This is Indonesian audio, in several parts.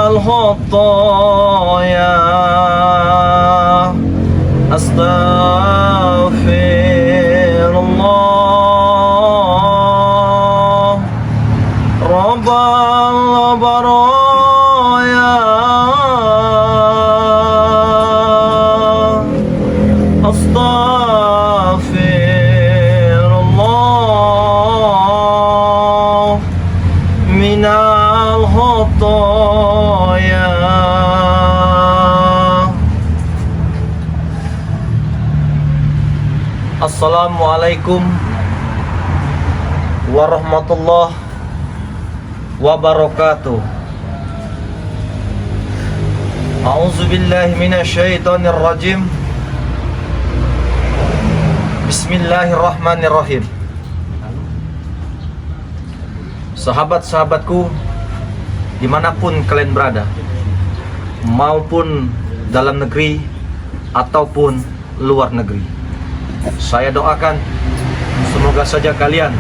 الخطايا أستغفر الله رب البرايا أستغفر الله من الخطايا. Assalamualaikum warahmatullahi wabarakatuh. A'udzubillahi minasyaitonir rajim. Bismillahirrahmanirrahim. Sahabat-sahabatku dimanapun kalian berada, maupun dalam negeri ataupun luar negeri, saya doakan semoga saja kalian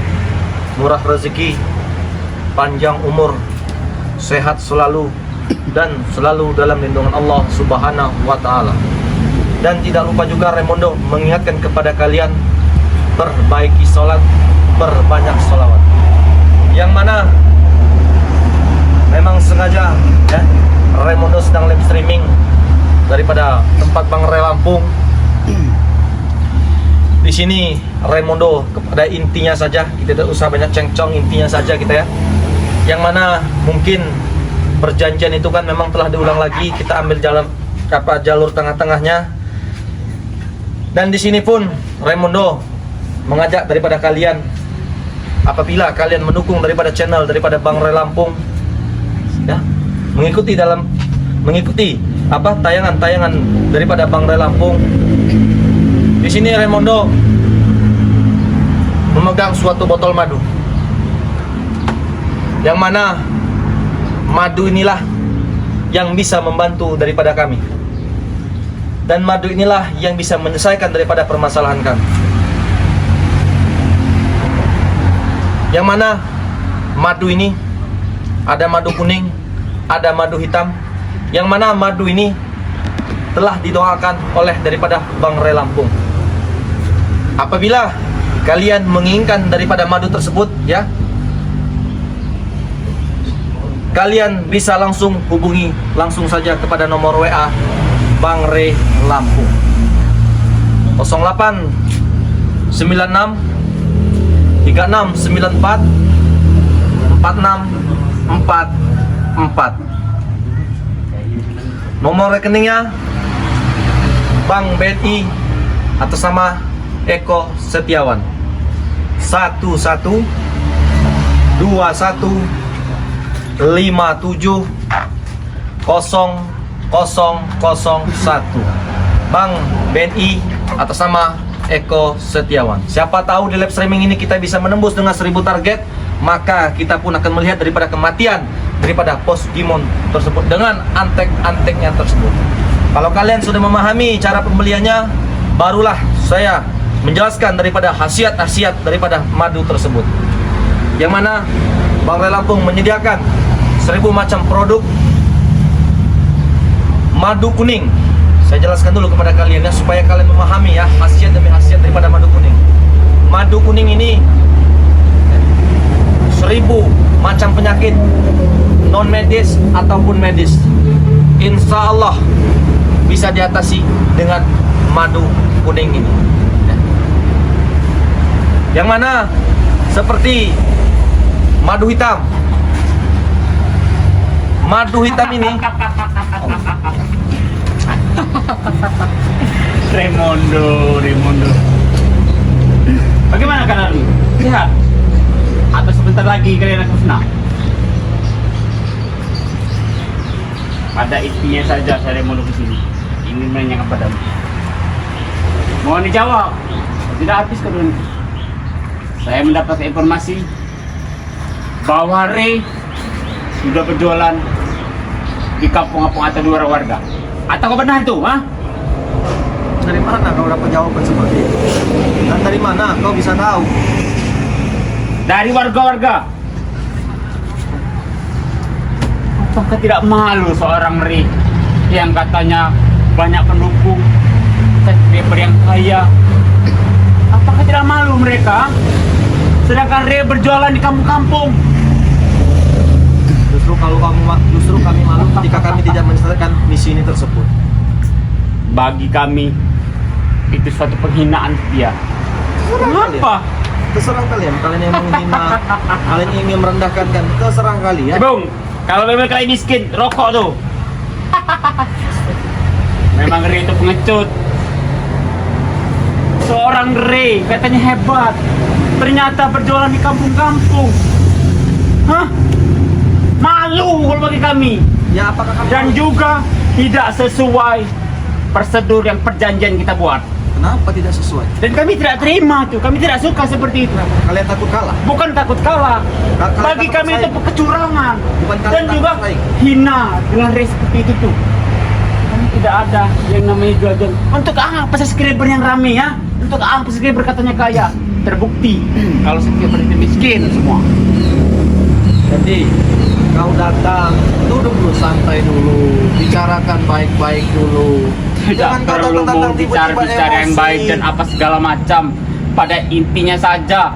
murah rezeki, panjang umur, sehat selalu, dan selalu dalam lindungan Allah Subhanahu wa ta'ala. Dan tidak lupa juga Raymondo mengingatkan kepada kalian, perbaiki sholat, berbanyak sholawat. Yang mana memang sengaja ya, Raymondo sedang live streaming daripada tempat Bang Ray Lampung. Di sini Raymondo kepada intinya saja, kita tidak usah banyak cengcong, intinya saja kita ya. Yang mana mungkin perjanjian itu kan memang telah diulang lagi, kita ambil jalan jalur tengah-tengahnya. Dan di sini pun Raymondo mengajak daripada kalian, apabila kalian mendukung daripada channel daripada Bang Ray Lampung ya, mengikuti tayangan-tayangan daripada Bang Ray Lampung. Di sini Raymondo memegang suatu botol madu, yang mana madu inilah yang bisa membantu daripada kami, dan madu inilah yang bisa menyelesaikan daripada permasalahan kami. Yang mana madu ini ada madu kuning, ada madu hitam, yang mana madu ini telah didoakan oleh daripada Bang Ray Lampung. Apabila kalian menginginkan daripada madu tersebut ya, kalian bisa langsung hubungi langsung saja kepada nomor WA Bang Ray Lampung 08 96 3694 4644. Nomor rekeningnya Bank BNI atas nama Eko Setiawan 1157570001 Bank BNI atas nama Eko Setiawan. Siapa tahu di live streaming ini kita bisa menembus dengan 1000 target, maka kita pun akan melihat daripada kematian daripada pos Gimon tersebut dengan antek-anteknya tersebut. Kalau kalian sudah memahami cara pembeliannya, barulah saya menjelaskan daripada khasiat-khasiat daripada madu tersebut. Yang mana Bang Ray Lampung menyediakan 1000 macam produk madu kuning. Saya jelaskan dulu kepada kalian ya, supaya kalian memahami ya khasiat demi khasiat daripada madu kuning. Madu kuning ini 1000 macam penyakit non medis ataupun medis, insya Allah bisa diatasi dengan madu kuning ini. Yang mana seperti madu hitam. Madu hitam ini Raymondo. Bagaimana keadaan lu? Sehat? Atau sebentar lagi kalian akan senang? Pada intinya saja saya Raymondo kesini ingin menanyakan padamu. Mohon dijawab, tidak habis kedua. Saya mendapat informasi bahwa Ray sudah berjualan di kampung-kampung atau di luar warga. Atau benar itu, ha? Dari mana kau dapat jawaban seperti itu? Dan dari mana kau bisa tahu? Dari warga-warga. Apakah tidak malu seorang Ray yang katanya banyak pendukung, subscriber yang kaya? Apakah tidak malu mereka? Sedangkan Ray berjualan di kampung-kampung. Justru kami malu jika kami tidak menyelesaikan misi ini tersebut. Bagi kami itu suatu penghinaan dia. Kenapa? Terserah kalian yang menghina, kalian ingin merendahkan kan, terserah kalian. Bung, kalau memang kalian miskin, rokok tuh. Memang Ray itu pengecut. Seorang Ray katanya hebat, ternyata berjualan di kampung-kampung. Hah? Malu kalau bagi kami. Ya apakah kami Dan juga tidak sesuai prosedur yang perjanjian kita buat. kenapa tidak sesuai? Dan kami tidak terima tuh, kami tidak suka seperti itu. Kalian takut kalah? Bukan takut kalah, Kalian bagi takut kami itu bersaing? kecurangan. Bukan kalian Dan takut juga bersaing? hina dengan Ray seperti itu tuh. Kami tidak ada yang namanya jual-jual. Untuk apa subscriber yang rame ya? Untuk apa subscriber katanya kaya? Terbukti kalau subscriber itu miskin semua. Jadi kau datang, duduk dulu, santai dulu, bicarakan baik-baik dulu. Tidak perlu mau bicara yang baik dan apa segala macam. Pada intinya saja,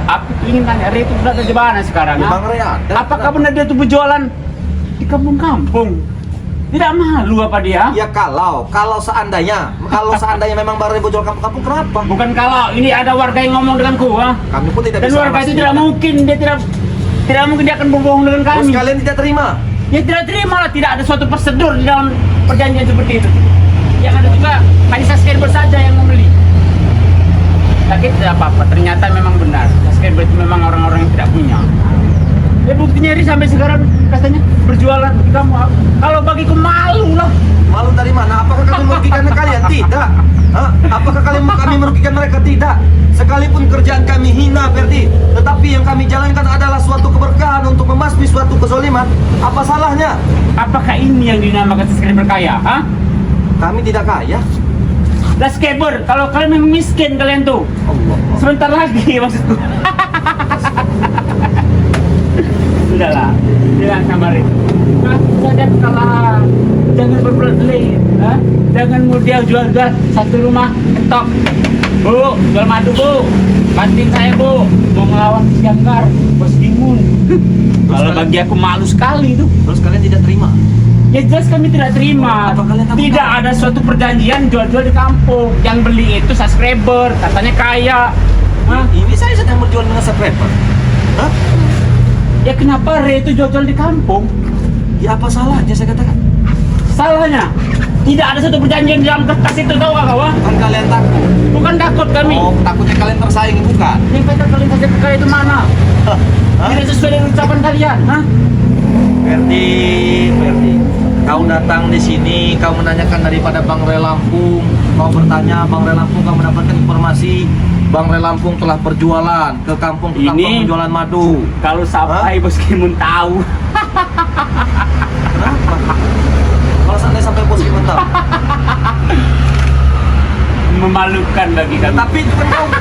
aku ingin tanya, Ray itu berada di mana sekarang? Ya, ha? Bang Ray ada. Apakah benar dia itu berjualan di kampung-kampung? Tidak malu apa dia? Ya kalau seandainya memang Bang Ray jual kampung-kampung, kenapa? Bukan kalau, ini ada warga yang ngomong denganku, ha? Kami pun tidak Dan bisa warga itu tidak memastikan. mungkin, dia tidak mungkin dia akan berbohong dengan Terus kami. kalian tidak terima? Ya tidak terima lah, tidak ada suatu prosedur di dalam perjanjian seperti itu. Yang ada juga hanya subscriber saja yang membeli. Tapi tidak apa-apa, ternyata memang benar. Subscriber itu memang orang-orang yang tidak punya. Ya buktinya ini sampai sekarang katanya berjualan di kamu. Kalau bagiku malu lah. Malu dari mana? Apakah kami merugikan kalian? Tidak. Hah? Apakah kami merugikan mereka? Tidak. Sekalipun kerjaan kami hina, Ferdi, tetapi yang kami jalankan adalah suatu keberkahan untuk memasmi suatu kezaliman. Apa salahnya? Apakah ini yang dinamakan subscriber kaya? Ha? Kami tidak kaya. Subscriber, kalau kalian memang miskin kalian tuh. Allah. Sebentar lagi maksudku. Sudahlah, bilang sama Ray. Sadar kalah, jangan berbelit, jangan mudah jual-jual satu rumah ketok. Bu, jual madu bu, bantuin saya bu, mau melawan si Jangkar, Bos Dimun. Kalau bagi aku malu sekali tuh. Terus kalian tidak terima? Ya jelas kami tidak terima. Apa kalian takut Tidak kalah? ada suatu perjanjian jual-jual di kampung. Yang beli itu subscriber, katanya kaya. Hah? Ini saya sedang berjual dengan subscriber. Hah? Ya kenapa Ray itu jual-jual di kampung? Ya apa salahnya saya katakan? Salahnya, tidak ada satu perjanjian di dalam kertas itu, tahu gak kawan? Kan kalian takut. Bukan takut kami. Oh, takutnya kalian tersaingi, bukan? Yang kata kalian saja kaya itu mana? Hah? Tidak sesuai dengan ucapan kalian, hah? Ferdi, kau datang di sini, kau menanyakan daripada Bang Ray Lampung, kau bertanya Bang Ray Lampung, kau mendapatkan informasi Bang Ray Lampung telah berjualan ke kampung Ini- menjualan madu. Kalau sampai Bos Kimun tahu, Kenapa? Kalau seandainya sampai bos Kimun tahu. memalukan bagi kami.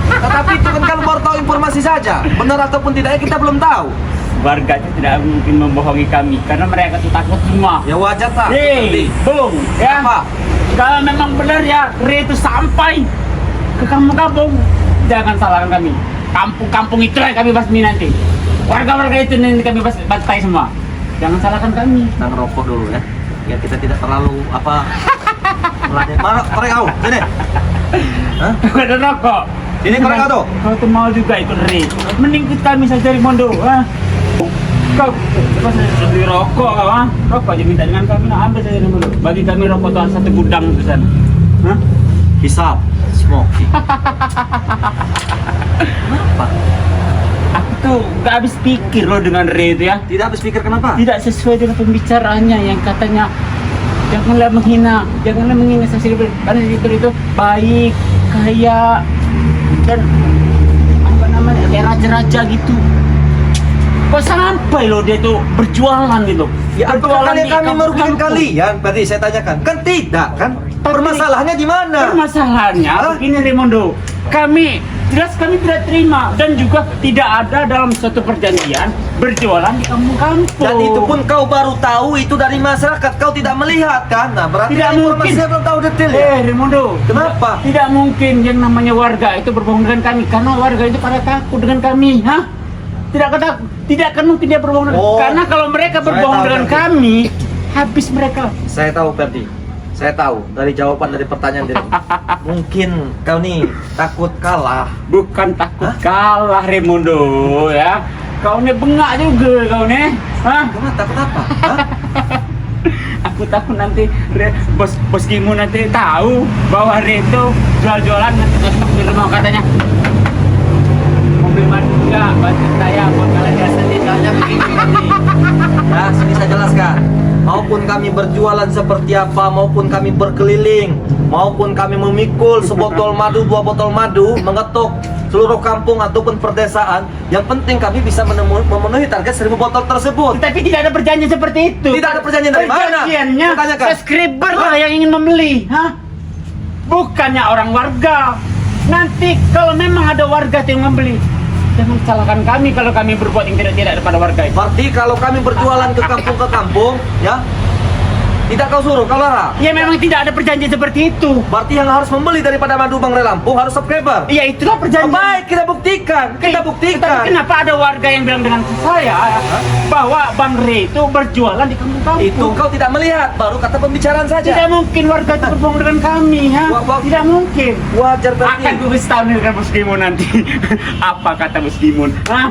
Tetapi itu kan kalau baru tahu informasi saja. Benar ataupun tidaknya kita belum tahu. Warga itu tidak mungkin membohongi kami karena mereka itu takut semua. Ya wajar tak? Hei, Bung, ya. Apa? Kalau memang benar ya, Ray itu sampai ke kampung-kampung, jangan salahkan kami. Kampung-kampung itu yang kami basmi nanti. Warga-warga itu nanti kami bantai semua. Jangan salahkan kami. Kita ngerokok dulu ya. Biar kita tidak terlalu apa. Mana korek kau? Sini. Hah? Bukan ada rokok. Ini korek kau tuh. Kau tuh mau juga ikut Ray. Mending ikut kami saja dari Mondo. Kau pas beli rokok kau, rokok aja minta dengan kami, nah ambil saja dari Mondo. Bagi kami rokok tuh satu gudang di sana. Hah? Hisap. Smoky. Kenapa? Aku tuh gak habis pikir loh dengan Ray itu ya. Tidak habis pikir kenapa? Tidak sesuai dengan pembicaraannya yang katanya janganlah menghina subscriber karena itu baik, kaya dan apa namanya kayak raja-raja gitu. Kok sampai loh dia tuh berjualan gitu? Ya, apakah Berjualan kalian di kami merugikan kampung-kampung. kalian? Berarti saya tanyakan. Kan tidak kan? Permasalahannya di mana? Permasalahannya Hah? begini Raimundo, kami tidak terima dan juga tidak ada dalam suatu perjanjian berjualan di kampung-kampung. Dan itu pun kau baru tahu itu dari masyarakat, kau tidak melihat kan? Nah, berarti Tidak informasi mungkin. saya belum tahu detail ya. Raimundo, Kenapa? Tidak mungkin yang namanya warga itu berbohong dengan kami karena warga itu pada takut dengan kami, hah? Tidak mungkin dia berbohong dengan Oh, karena kalau mereka saya berbohong tahu dengan berarti. kami, habis mereka. Saya tahu Ferdi. Saya tahu dari jawaban dari pertanyaan diri. Mungkin kau nih takut kalah. Bukan takut Hah? kalah Raimundo ya. Kau nih bengak juga kau nih. Hah? Kamu takut apa? Hah? Aku takut nanti bos Gimu nanti tahu bahwa Reto jual-jualan nanti besok di rumah katanya. Mobil madu enggak, bantu saya buat kalian biasa tinggalnya begini nanti. Ya, sini saya jelaskan. Maupun kami berjualan seperti apa, maupun kami berkeliling, maupun kami memikul sebotol madu, 2 botol madu, mengetuk seluruh kampung ataupun perdesaan, yang penting kami bisa memenuhi target 1000 botol tersebut. Tapi tidak ada perjanjian seperti itu. Tidak ada perjanjian dari mana? Perjanjiannya Pertanyakan. subscriber lah yang ingin membeli, hah? Bukannya orang warga. Nanti kalau memang ada warga yang membeli, jangan salahkan kami kalau kami berbuat yang tidak kepada warga itu. Berarti kalau kami berjualan ke kampung, ya, tidak kau suruh, kau larang. Ya memang tidak ada perjanjian seperti itu. Berarti yang harus membeli daripada madu Bang Ray Lampung harus subscriber. Ya itulah perjanjian. Baik, kita buktikan. Kita Tapi buktikan. kenapa ada warga yang bilang dengan saya bahwa Bang Ray itu berjualan di kampung-kampung? Itu kau tidak melihat, baru kata pembicaraan saja. Tidak mungkin warga itu berbohong dengan kami, ha? Tidak mungkin. Wajar berarti. Akan gue tahu nih dengan Bos Gimun nanti. Apa kata Bos Gimun? Hah?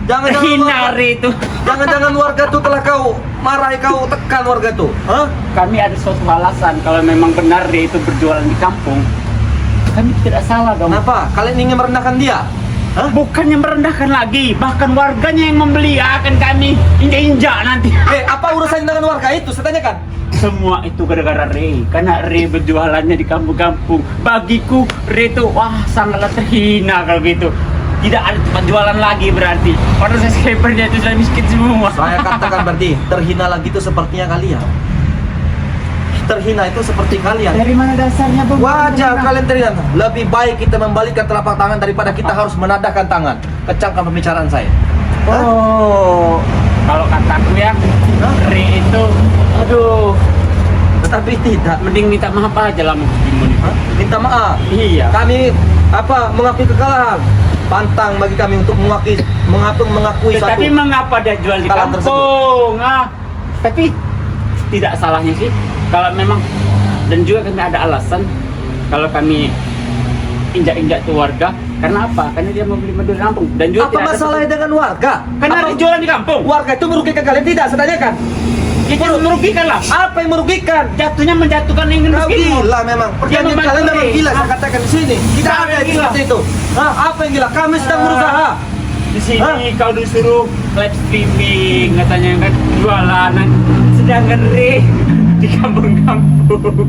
Jangan Hina Ray itu. Jangan-jangan warga itu telah kau marahi, kau tekan warga itu. Hah? Kami ada suatu alasan kalau memang benar Ray itu berjualan di kampung. Kami tidak salah dong. Kenapa? Kalian ingin merendahkan dia? Hah? Bukannya merendahkan lagi, bahkan warganya yang membeli akan kami injak-injak nanti. Apa urusannya dengan warga itu? Saya tanyakan. Semua itu gara-gara Ray, karena Ray berjualannya di kampung-kampung. Bagiku Ray itu wah sangatlah terhina kalau gitu. Tidak ada tempat jualan lagi berarti. Padahal subscribernya itu sudah miskin semua. Saya katakan berarti terhina lagi itu sepertinya kalian. Terhina itu seperti kalian. Dari mana dasarnya Bang? Wajar kalian terhina. Lebih baik kita membalikan telapak tangan daripada kita harus menadahkan tangan. Kecamkan pembicaraan saya. Oh, kalau kataku ya, Ray itu, aduh, Tetapi tidak. mending minta maaf aja lah Bos Gimun. Hah? Minta maaf. Iya. Kami mengakui kekalahan. Pantang bagi kami untuk mengakui satu. Tapi mengapa dia jual di Kekalahan kampung? Tapi tidak salahnya sih kalau memang, dan juga kami ada alasan kalau kami injak-injak tuh warga. Karena apa? Karena dia mau beli madu di kampung. Dan juga Apa tidak ada masalahnya dengan warga? karena Apa dia jualan di kampung. warga itu merugikan kalian? Tidak, saya tanyakan. Itu merugikan lah. Apa yang merugikan? Jatuhnya menjatuhkan ingin Kau miskin. gila memang. Perjanjian memang kalian memang gila. gila, saya katakan di sini. Tidak Siapa ada yang yang gila? seperti itu. Hah? Apa yang gila? Kami sedang berusaha. Di sini kau disuruh live streaming katanya kan jualan, sedangkan Ray di kampung-kampung.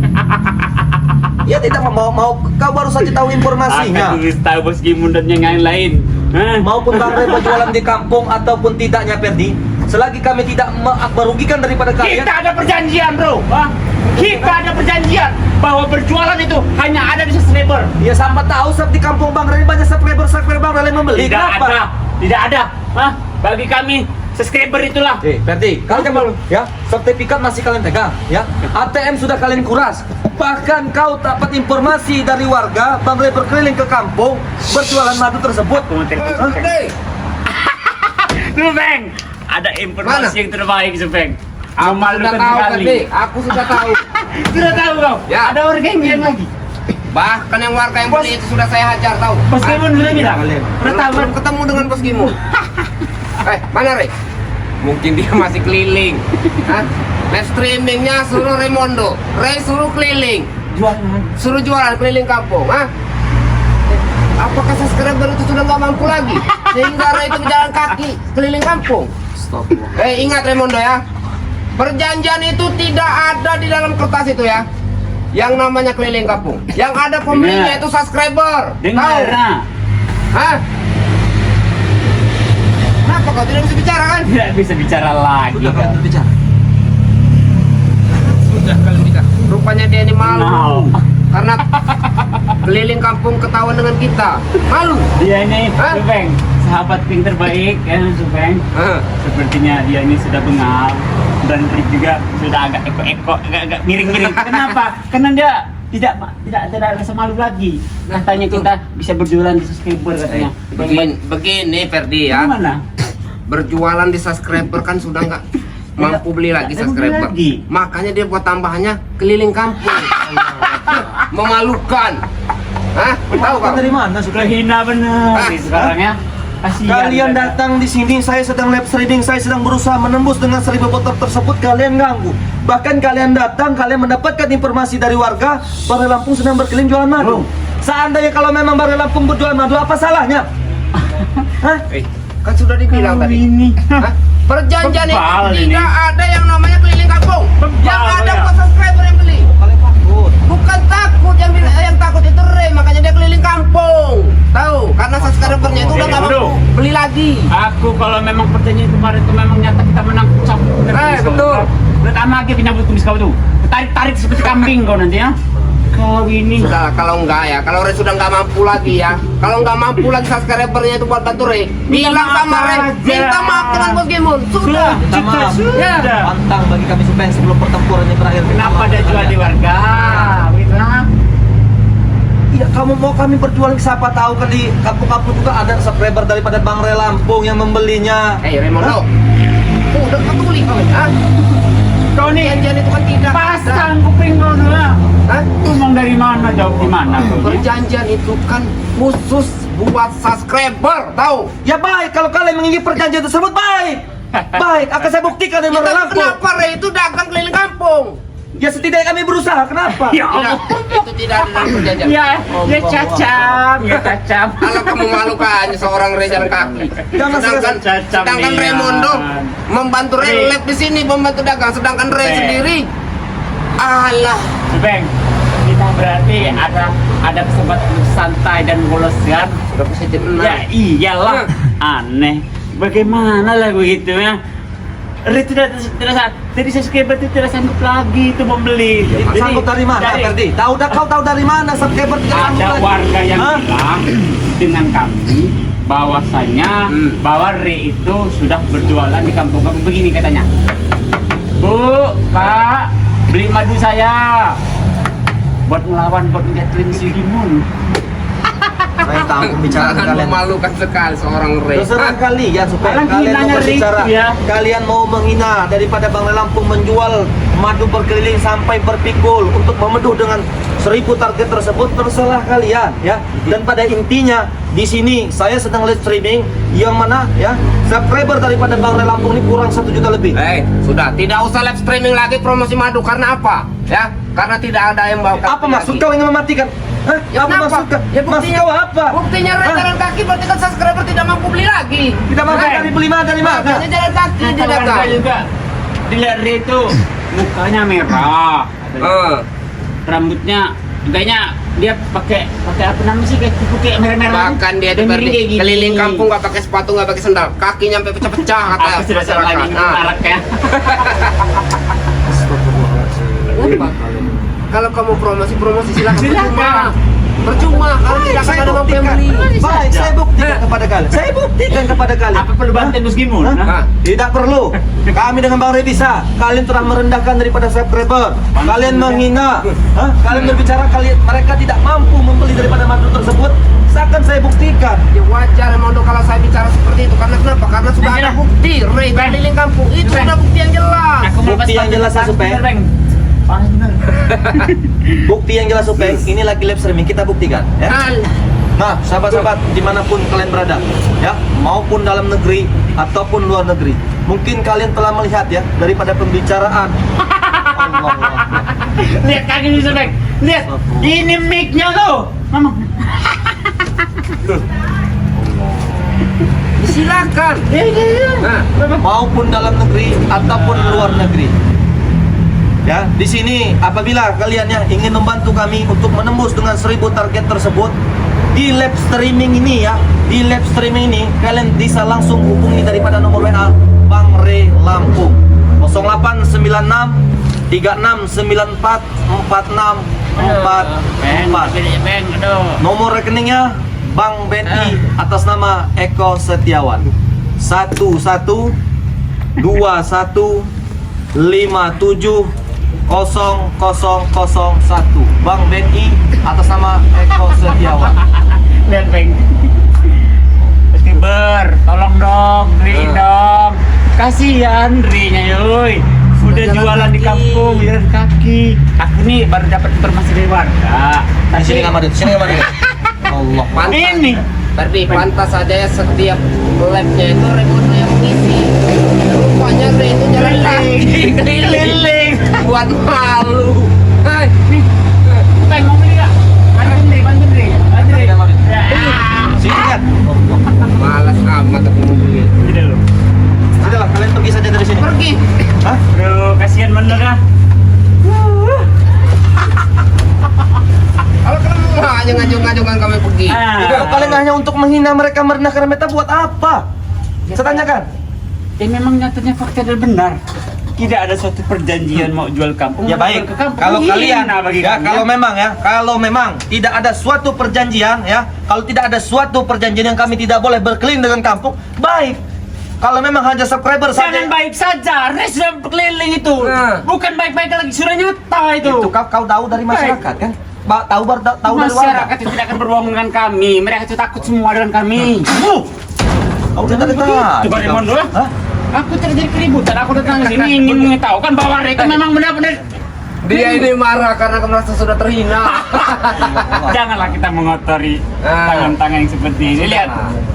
Ya tidak mau kau baru saja tahu informasinya. Aku tahu Bos Gimun dan yang lain-lain. Hah? Maupun Bang Ray berjualan di kampung ataupun tidaknya Ferdi, selagi kami tidak merugikan daripada kalian. Kita ada perjanjian bro. Hah? Kita ada perjanjian bahwa berjualan itu hanya ada di subscriber. Ya sampai tahu di kampung Bang Ray banyak subscriber Bang Ray yang membeli. Tidak Kenapa? ada, tidak ada. Hah? Bagi kami subscriber itulah. Ferdi, kalian baru ya, sertifikat masih kalian pegang, ya. ATM sudah kalian kuras. Bahkan kau dapat informasi dari warga, Bang Ray berkeliling ke kampung berjualan madu tersebut. Tuh Bang, ada informasi yang terbaik Bang. Aku sudah tahu tadi, aku sudah tahu. Sudah tahu kau? Ya. Ada warga yang bilang lagi. Bahkan yang warga yang beli itu sudah saya hajar tahu. Bos Gimun sudah bilang. Pertama Belum ketemu dengan Bos Gimun. Mana Rey? Mungkin dia masih keliling. Hah? Live streamingnya suruh Raimundo, Rey suruh keliling, suruh jualan keliling kampung. Hah? Apakah subscriber itu sudah nggak mampu lagi sehingga Rey itu berjalan kaki keliling kampung? Stop. Ingat Raimundo ya, perjanjian itu tidak ada di dalam kertas itu ya. Yang namanya keliling kampung, yang ada pembelinya Dengar. itu subscriber. dengar. Tahu? Nah, Hah? Kenapa kau tidak bisa bicara kan? tidak bisa bicara lagi. Sudah kau. kalian berbicara. Sudah kalian bicara. Rupanya dia ini malu. Kenal. Karena keliling kampung ketahuan dengan kita. Malu. Dia ini Hah? Supeng, sahabat pink terbaik ya Supeng. Sepertinya dia ini sudah bengal dan Rick juga sudah agak eko-eko, agak miring-miring. Kenapa? Karena dia tidak ada rasa malu lagi. Katanya kita bisa berjualan di subscriber katanya. Begini Ferdi ya. Gimana? Berjualan di subscriber kan sudah nggak mampu beli lagi Tidak mau beli subscriber. lagi. Makanya dia buat tambahannya keliling kampung. Memalukan. Hah? Tahu Kan kau? dari mana Supeng? Hina bener Ah, sekarang ya. Kasihan Kalian mereka. datang di sini, saya sedang live streaming, saya sedang berusaha menembus dengan 1000 motor tersebut, kalian ganggu. Bahkan kalian datang, kalian mendapatkan informasi dari warga Barre Lampung sedang berkeliling jualan madu. Seandainya kalau memang Barre Lampung berjualan madu, apa salahnya? Hah? Kan sudah dibilang Kau tadi. ini. Hah? Perjanjian itu Bebal ini. tidak ada yang namanya keliling kampung. Bebal Yang ada ya. buat subscriber yang beli. Kalian takut. Bukan takut, yang takut itu Ray, makanya dia keliling kampung. Tahu? Karena subscribernya itu udah nggak Aduh. mampu beli lagi. Aku kalau memang perjanjian kemarin itu memang nyata kita menang campur. Betul. Pertama lagi penyambut kumis kau tuh. Tarik seperti kambing kau nanti ya. Kau ini. Sudah, kalau enggak ya, kalau Ray sudah nggak mampu lagi ya, kalau nggak mampu lagi subscribernya itu buat bantu Ray, bilang maaf sama Ray, aja. minta maaf dengan Bos Gemon. Sudah. Minta maaf. Ya. Pantang bagi kami Supeng sebelum pertempuran ini berakhir. Kenapa dia jual di warga? Begitu nah. Iya, kamu mau kami berjualan, siapa tahu kan di kampung-kampung juga ada subscriber daripada Bang Re Lampung yang membelinya. Raimondo. Udah kau beli kau, ah? Kau nih Perjanjian itu kan tidak ada. pasang kuping kau dulu. Hah? Ngomong dari mana jauh di mana kau ini? Perjanjian itu kan khusus buat subscriber, tahu? Ya baik, kalau kalian menginggi perjanjian tersebut baik. Baik, akan saya buktikan dari Barre Tapi Lampung. kenapa Ray itu dagang keliling kampung? Ya setidaknya kami berusaha, kenapa? Ya Tidak, Allah. itu tidak ada dalam perjanjian. Ya, ya cacam, ya cacam. Kalau kamu malu kan seorang Ray jalan kaki. Jangan Sedangkan, cacam sedangkan nih, Raimondo ya. membantu Ray Ray. live di sini, membantu dagang. Sedangkan Ray Ray. sendiri, alah. Bang, kita berarti ada kesempatan untuk santai dan bolos kan? Sudah bisa jam 6. Ya iyalah, aneh. Bagaimana lah begitu ya? Ri tidak dari subscriber itu tidak sanggup lagi itu membeli. Jadi, Sanggup dari mana, Ferdi? Kau tahu dari mana subscriber tidak sanggup ada lagi? warga yang Hah? bilang dengan kami bahwasanya bahwa Ri itu sudah berjualan di kampung-kampung begini katanya. Bu, Pak, beli madu saya buat melawan buat ngejatuhin si Dimun. Saya tahu pembicaraan Sangat kalian. memalukan sekali seorang Ray. Terserah kalian supaya Kalian kalian mau hinanya berbicara. Rick, ya. Kalian mau menghina daripada Bang Re Lampung menjual madu berkeliling sampai berpikul untuk memenuh dengan 1000 target tersebut, terserah kalian ya. Dan pada intinya di sini saya sedang live streaming yang mana ya subscriber daripada Bang Re Lampung ini kurang 1 juta lebih. Sudah, tidak usah live streaming lagi promosi madu karena apa? Ya, karena tidak ada yang bawa Apa kaki maksud lagi. kau ingin mematikan? Hah? Ya, Apa kenapa? maksud kau? Ya, Maksud kau apa? Buktinya Ray Hah? jalan kaki berarti kan subscriber tidak mampu beli lagi. Tidak mampu Hah? dari beli mana dari mana? Makanya jalan kaki Kata dia warga dagang. juga dilihat Ri itu mukanya merah, rambutnya kayaknya dia pakai apa namanya sih kayak kuku kayak merah-merah. Bahkan dia Dan miring kayak gini. keliling kampung nggak pakai sepatu, nggak pakai sendal, kaki nyampe pecah-pecah kata Aku sudah salah lagi masyarakat. marak ya. Apa? Kalau kamu promosi silakan. Silakan. Percuma kalau Baik, tidak akan saya ada mampu yang buktikan. beli. Baik, saya buktikan kepada kalian. Saya buktikan kepada kalian. Apa perlu bantuan Gus Gimun? Hah? Hah? Tidak perlu. Kami dengan Bang Ray bisa. Kalian telah merendahkan daripada subscriber. Kalian menghina. Hah? Kalian berbicara mereka tidak mampu membeli daripada madu tersebut. Akan saya buktikan. Ya wajar Mondo kalau saya bicara seperti itu karena kenapa? Karena sudah ada bukti Ray keliling kampung itu sudah bukti yang jelas. Aku mau Bukti yang jelas, panas Supeng. bener, Bang. Panas bener. Bukti yang jelas Supeng. Ini lagi live streaming, kita buktikan ya. Nah, sahabat-sahabat dimanapun kalian berada, ya, maupun dalam negeri ataupun luar negeri, mungkin kalian telah melihat ya daripada pembicaraan. Allah. Lihat kaki ini Bang. Lihat. Ini mic-nya loh. Mama. Silakan. Nah, Maupun dalam negeri ataupun luar negeri. Ya, di sini apabila kalian ya ingin membantu kami untuk menembus dengan 1000 target tersebut di live streaming ini ya, di live streaming ini kalian bisa langsung hubungi daripada nomor WA Bang Re Lampung 0896 36944644. Nomor rekeningnya Bank BNI atas nama Eko Setiawan 1121570001. Bank BNI atas nama Eko Setiawan. Lihat Bang. Ber, tolong dong, Dri dong. Kasihan Dri-nya yoi. Udah jualan di kampung, jalan kaki. Aku nih baru dapat informasi dari warga. Di sini nggak Madut, sini nggak Madut. Allah. Ini. Berarti pantas saja ya setiap labnya itu Raimundo yang mengisi. Rupanya Ray itu jalan kaki. Keliling. Buat malu. Hai. Bang mau beli nggak? Bantu Dri. Sini kan. Malas amat aku mau beli. Gini loh. Sudahlah, kalian pergi saja dari sini. Pergi. Hah? Aduh, kasihan bener ah. Kalau kamu hanya ngajung-ngajungkan kami pergi. Kalau kalian hanya untuk menghina mereka, merendahkan mereka, buat apa? Saya tanyakan. Ya memang nyatanya fakta dan benar. Tidak ada suatu perjanjian mau jual kampung. Ya mau baik. jual ke kampung. Kalau Hina kalian bagi ya, kami, kalau memang tidak ada suatu perjanjian ya, kalau tidak ada suatu perjanjian yang kami tidak boleh berkeliling dengan kampung, baik. Kalau memang hanya subscriber saja. Jangan baik saja, Res sudah berkeliling itu. Nah. Bukan baik-baik lagi, sudah nyata itu. Itu kau tahu dari masyarakat kan? Tahu dari warga. Masyarakat itu tidak akan berbohong dengan kami. Mereka itu takut semua dengan kami. Kau udah dari tadi. Coba Raimundo. Hah? Aku terjadi keributan. Aku datang ke sini ingin mengetahukan bahwa mereka memang benar-benar. Dia ini marah karena merasa sudah terhina. Janganlah kita mengotori Ah. tangan-tangan yang seperti ini. Lihat,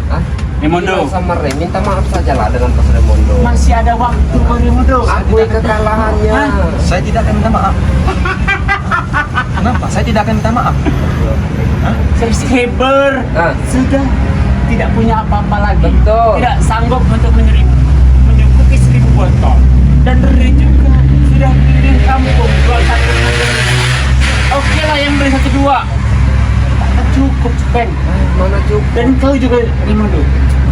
Hah? Raimundo. Bilang sama Ray, minta maaf saja lah dengan Mas Raimundo. Masih ada waktu, Raimundo. Akui kekalahannya. Hah? Saya tidak akan minta maaf. Kenapa? Saya tidak akan minta maaf. Subscriber Ah. sudah tidak punya apa-apa lagi. Betul. Tidak sanggup untuk menyukupi 1000 botol. Dan Ray juga sudah keliling kampung jual satu. Oke lah yang beli 1-2. Tak cukup, Pen. Mana cukup? Dan kau juga Raimundo.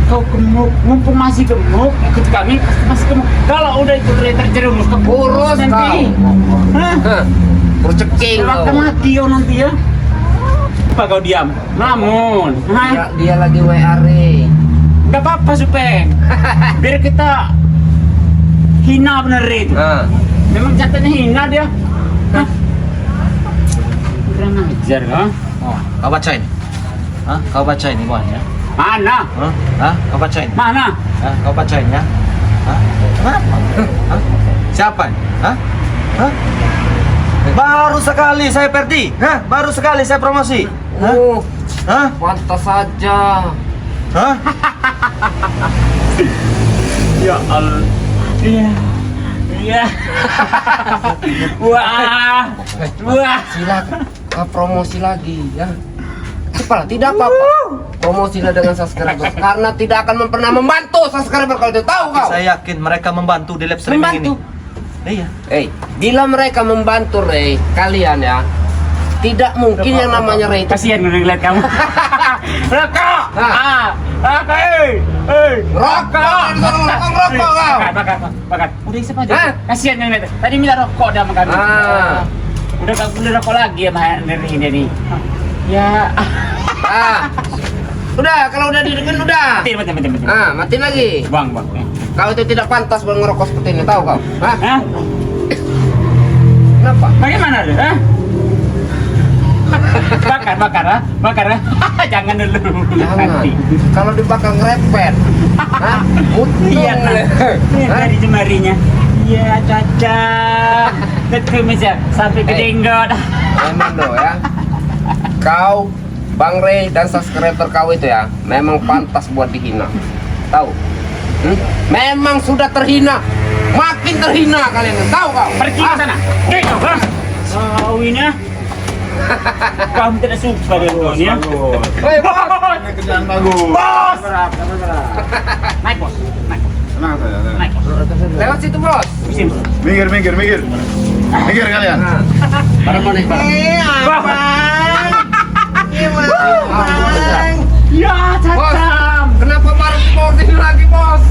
Kau gemuk, mumpung masih gemuk, ikut kami pasti masih gemuk. Kalau udah ikut Ray terjerumus ke Kurus nanti. Hah? Hah? Kurceking Celaka kau. mati kau nanti ya. Apa kau diam? Namun, Dia lagi WA Ray. nggak apa-apa Supeng. Biar kita hina bener itu. Nah, Memang jatuhnya hina dia. Hah? Kurang ajar kau. Oh, kau baca ini. Hah? Kau baca ini buahnya. Mana? Hah? Hah? Kau baca ini. Mana? Hah? Kau bacain ya. Hah? Kenapa? Hah? Siapa? Hah? Hah? Baru sekali saya Perdi. Hah? Baru sekali saya promosi. Hah? Hah? pantas saja. Hah? Ya Allah. Iya. Iya. Wah. Wah. Silakan promosi lagi ya. Cepat, tidak apa-apa. Promosilah dengan subscriber karena tidak akan pernah membantu subscriber kalau itu tahu kau. Saya yakin mereka membantu di live streaming Membantu. ini. Iya. Bila mereka membantu Ray, kalian ya, tidak mungkin yang namanya Ray itu. Kasihan udah ngeliat kamu. Rokok. Nah. Rokok. Rokok, rokok kau. Bakar. Udah isep aja. Hah? Kasihan yang ngeliat. Tadi minta rokok dah sama kami. Ah. Udah gak boleh rokok lagi sama dari ini. Ya. Udah, kalau udah didengerin udah. Mati. Matiin lagi. Bang. Kau itu tidak pantas buat ngerokok seperti ini, tahu kau? Hah? Hah? Kenapa? Bagaimana deh? Hah? Bakar. Jangan dulu. Jangan. Nanti. Kalau dibakar ngerepet. Hah? Iya, Utung. Lihat Hah? dari jemarinya. Iya, cocok. Ketumis ya, sampai ke Eh. jenggot. Raimundo ya. Kau, Bang Ray dan subscriber kau itu ya, memang pantas buat dihina. Tahu? Memang sudah terhina. Makin terhina kalian. Tahu kau? Pergi ke sana. Kau ini ya. Kamu tidak suka dengan ini ya. Hei, bos. Kerjaan bagus. Bos. Naik bos. Tenang saja. tenang. Naik bos. Lewat situ, Bos. Sini. Minggir. Minggir kalian. Barang mana nih, barang? Ya, Bos, cacam. kenapa barang seperti ini lagi, Bos?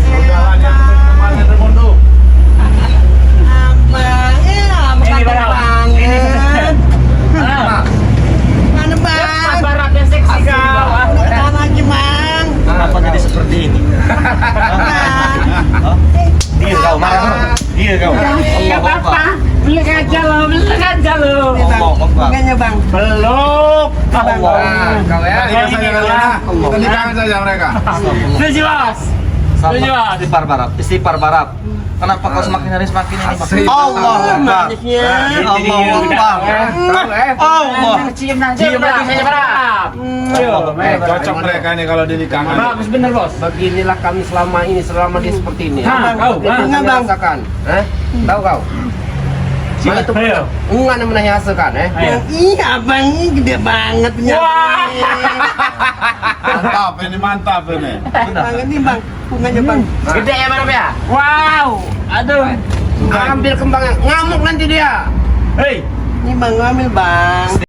Enggak apa-apa. Belek aja lo, belek aja lo. Allah Akbar. Bang. Peluk. Allah. Nah, kau ya. Kita saja kalian ah. Kita nikahan saja mereka. Setuju, Bos. Sama Setuju, Bos. istighfar barat. Kenapa kau semakin hari semakin ini? Asik. Allah Akbar. Allah Akbar. Allah. Cium lagi saya berharap. Cocok mereka ini kalau dinikahkan. Bagus bener, Bos. Beginilah kami selama dia seperti ini. Hah, kau? Dia Enggak, Bang. rasakan. Tahu kau? Mana tuh? Ayo. Enggak namanya hasilkan, Ayo. Iya, abang ini gede banget punya. Wah. Mantap ini. Banget nih, Bang. Bunganya, Bang. Gede ya, berapa ya? Wow. Aduh. Ambil kembangnya, ngamuk nanti dia. Hei. Ini Bang, ambil, Bang.